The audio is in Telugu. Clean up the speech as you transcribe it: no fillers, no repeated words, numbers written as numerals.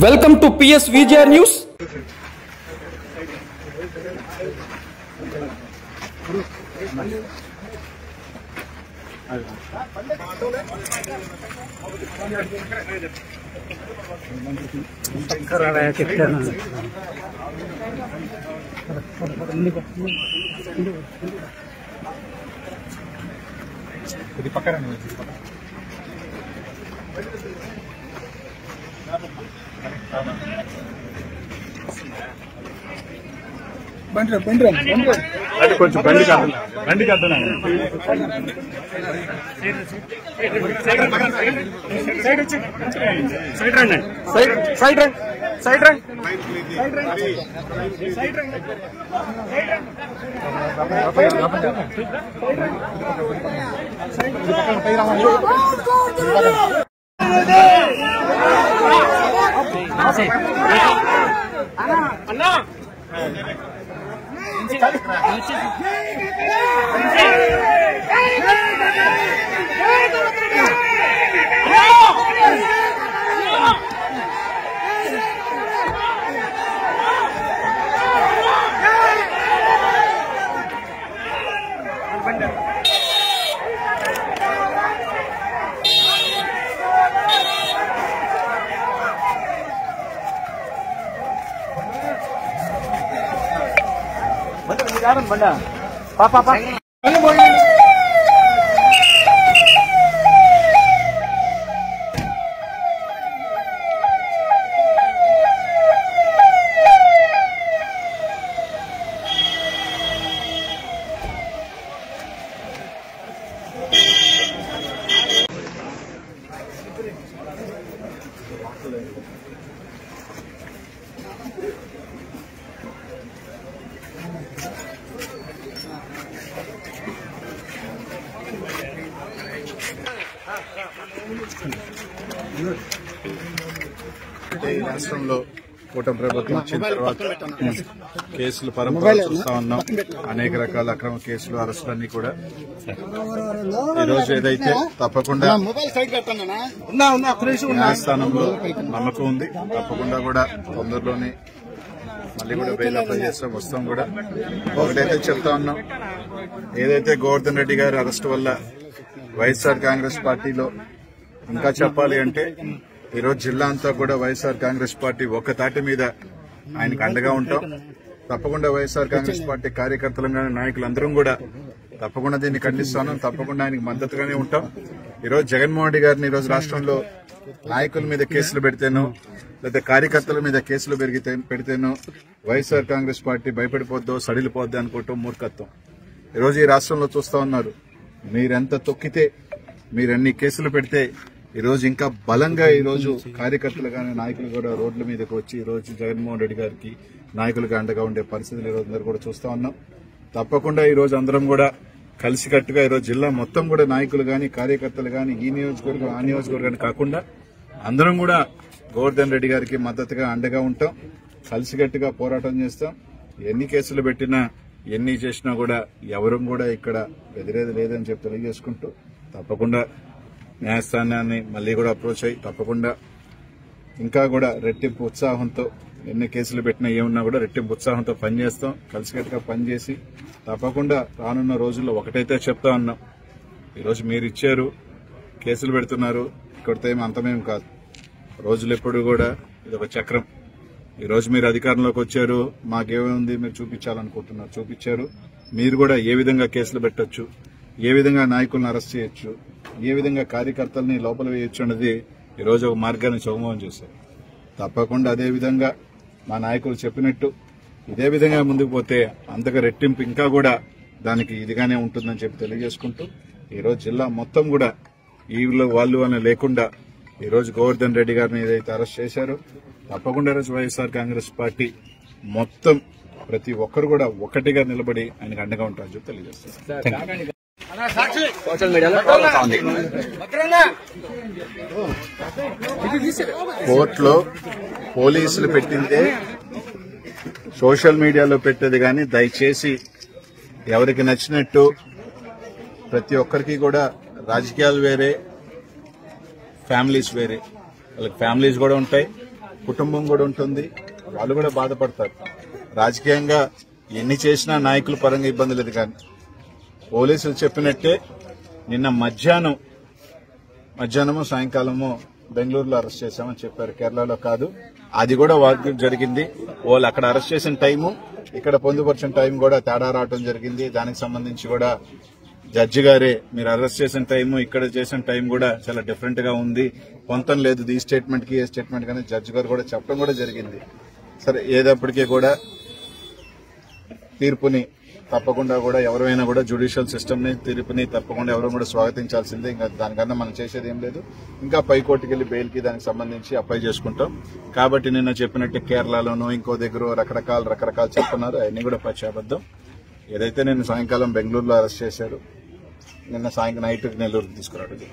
Welcome to PS VJR news. ఇది పక్కన అంటే కొంచెం బండి కట్టనా అన్నా బండా పాపా ఈ రాష్ట్రంలో కూటమి ప్రభుత్వం వచ్చిన తర్వాత కేసులు పరంపర చూస్తా ఉన్నాం. అనేక రకాల అక్రమ కేసులు, అరెస్టులన్నీ కూడా ఈరోజు ఏదైతే తప్పకుండా న్యాయస్థానంలో నమ్మకం ఉంది. తప్పకుండా కూడా తొందరలోనే మళ్ళీ కూడా బెయిల్ అప్లై చేస్తాం, వస్తాం కూడా. ఒకటైతే చెప్తా ఉన్నాం, ఏదైతే గోవర్ధన్ రెడ్డి గారి అరెస్టు వల్ల వైఎస్ఆర్ కాంగ్రెస్ పార్టీలో ఇంకా చెప్పాలి అంటే ఈరోజు జిల్లా అంతా కూడా వైఎస్ఆర్ కాంగ్రెస్ పార్టీ ఒక్క తాటి మీద ఆయనకు అండగా ఉంటాం. తప్పకుండా వైఎస్ఆర్ కాంగ్రెస్ పార్టీ కార్యకర్తలు కానీ నాయకులందరం కూడా తప్పకుండా దీన్ని ఖండిస్తాను. తప్పకుండా ఆయనకు మద్దతుగానే ఉంటాం. ఈరోజు జగన్మోహన్ రెడ్డి గారిని ఈరోజు రాష్ట్రంలో నాయకుల మీద కేసులు పెడితేనో లేదా కార్యకర్తల మీద కేసులు పెడితేనో వైఎస్ఆర్ కాంగ్రెస్ పార్టీ భయపడిపోద్దో సడిలిపోద్దో అనుకోవటం మూర్ఖత్వం. ఈరోజు ఈ రాష్ట్రంలో చూస్తా ఉన్నారు, మీరెంత తొక్కితే, మీరెన్ని కేసులు పెడితే ఈరోజు ఇంకా బలంగా ఈరోజు కార్యకర్తలు కానీ నాయకులు కూడా రోడ్ల మీదకి వచ్చి ఈరోజు జగన్మోహన్ రెడ్డి గారికి నాయకులుగా అండగా ఉండే పరిస్థితులు ఈరోజు అందరూ కూడా చూస్తా ఉన్నాం. తప్పకుండా ఈరోజు అందరం కూడా కలిసికట్టుగా ఈరోజు జిల్లా మొత్తం కూడా నాయకులు కానీ కార్యకర్తలు కానీ ఈ నియోజకవర్గం ఆ నియోజకవర్గాన్ని కాకుండా అందరం కూడా గోవర్ధన్ రెడ్డి గారికి మద్దతుగా అండగా ఉంటాం. కలిసికట్టుగా పోరాటం చేస్తాం. ఎన్ని కేసులు పెట్టినా ఎన్ని చేసినా కూడా ఎవరూ కూడా ఇక్కడ ఎదిరేది లేదని చెప్పి తెలియజేసుకుంటూ తప్పకుండా న్యాయస్థానాన్ని మళ్లీ కూడా అప్రోచ్ అయ్యి తప్పకుండా ఇంకా కూడా రెట్టింపు ఉత్సాహంతో ఎన్ని కేసులు పెట్టినా ఏమున్నా కూడా రెట్టింపు ఉత్సాహంతో పనిచేస్తాం. కలిసికట్టుగా పనిచేసి తప్పకుండా రానున్న రోజుల్లో ఒకటైతే చెప్తా ఉన్నాం, ఈరోజు మీరు ఇచ్చారు, కేసులు పెడుతున్నారు, ఇక్కడితో ఏమి అంతమేం కాదు. రోజులు ఎప్పుడు కూడా ఇది ఒక చక్రం. ఈరోజు మీరు అధికారంలోకి వచ్చారు, మాకేముంది మీరు చూపించాలనుకుంటున్నారు, చూపించారు. మీరు కూడా ఏ విధంగా కేసులు పెట్టొచ్చు, ఏ విధంగా నాయకులను అరెస్ట్ చేయొచ్చు, ఏ విధంగా కార్యకర్తల్ని లోపల వేయొచ్చు అన్నది ఈరోజు ఒక మార్గాన్ని చౌమోహం చేశారు. తప్పకుండా అదే విధంగా మా నాయకులు చెప్పినట్టు ఇదే విధంగా ముందుకు పోతే అంతగా రెట్టింపు ఇంకా కూడా దానికి ఇదిగానే ఉంటుందని చెప్పి తెలియజేసుకుంటూ ఈరోజు జిల్లా మొత్తం కూడా వీళ్ళు వాళ్ళు అని లేకుండా ఈరోజు గోవర్ధన్ రెడ్డి గారిని ఏదైతే అరెస్ట్ చేశారో తప్పకుండా ఈరోజు వైఎస్ఆర్ కాంగ్రెస్ పార్టీ మొత్తం ప్రతి ఒక్కరు కూడా ఒక్కటిగా నిలబడి ఆయనకు అండగా ఉంటారని చెప్పి తెలియజేస్తారు. సోషల్ మీడియాలో కోర్టులో పోలీసులు పెట్టిందే సోషల్ మీడియాలో పెట్టేది కానీ దయచేసి ఎవరికి నచ్చినట్టు ప్రతి ఒక్కరికి కూడా రాజకీయాలు వేరే, ఫ్యామిలీస్ వేరే. వాళ్ళకి ఫ్యామిలీస్ కూడా ఉంటాయి, కుటుంబం కూడా ఉంటుంది, వాళ్ళు కూడా బాధపడతారు. రాజకీయంగా ఎన్ని చేసినా నాయకుల పరంగా ఇబ్బంది లేదు. కానీ పోలీసులు చెప్పినట్టే నిన్న మధ్యాహ్నము సాయంకాలము బెంగళూరులో అరెస్ట్ చేశామని చెప్పారు, కేరళలో కాదు. అది కూడా వార్త జరిగింది. వాళ్ళు అక్కడ అరెస్ట్ చేసిన టైము, ఇక్కడ పొందుపరిచిన టైం కూడా తేడా రావడం జరిగింది. దానికి సంబంధించి కూడా జడ్జి గారే మీరు అరెస్ట్ చేసిన టైము ఇక్కడ చేసిన టైం కూడా చాలా డిఫరెంట్ గా ఉంది, పొంతం లేదు ఈ స్టేట్మెంట్ కి ఏ స్టేట్మెంట్ కానీ జడ్జి గారు కూడా చెప్పడం కూడా జరిగింది. సరే, ఏదప్పటికీ కూడా తీర్పుని తప్పకుండా కూడా ఎవరైనా కూడా జ్యుడిషియల్ సిస్టమ్ ని తీర్పుని తప్పకుండా ఎవరు కూడా స్వాగతించాల్సిందే. ఇంకా దానికన్నా మనం చేసేది ఏం లేదు. ఇంకా పైకోర్టుకి వెళ్లి బెయిల్ కి దానికి సంబంధించి అప్లై చేసుకుంటాం. కాబట్టి నిన్న చెప్పినట్టు కేరళలోనూ ఇంకో దగ్గర రకరకాలు చెప్తున్నారు, అవన్నీ కూడా పచ్చాబద్దం. ఏదైతే నిన్న సాయంకాలం బెంగళూరులో అరెస్ట్ చేశారు, నిన్న సాయంత్రం నైట్ నెల్లూరుకి తీసుకురావడం.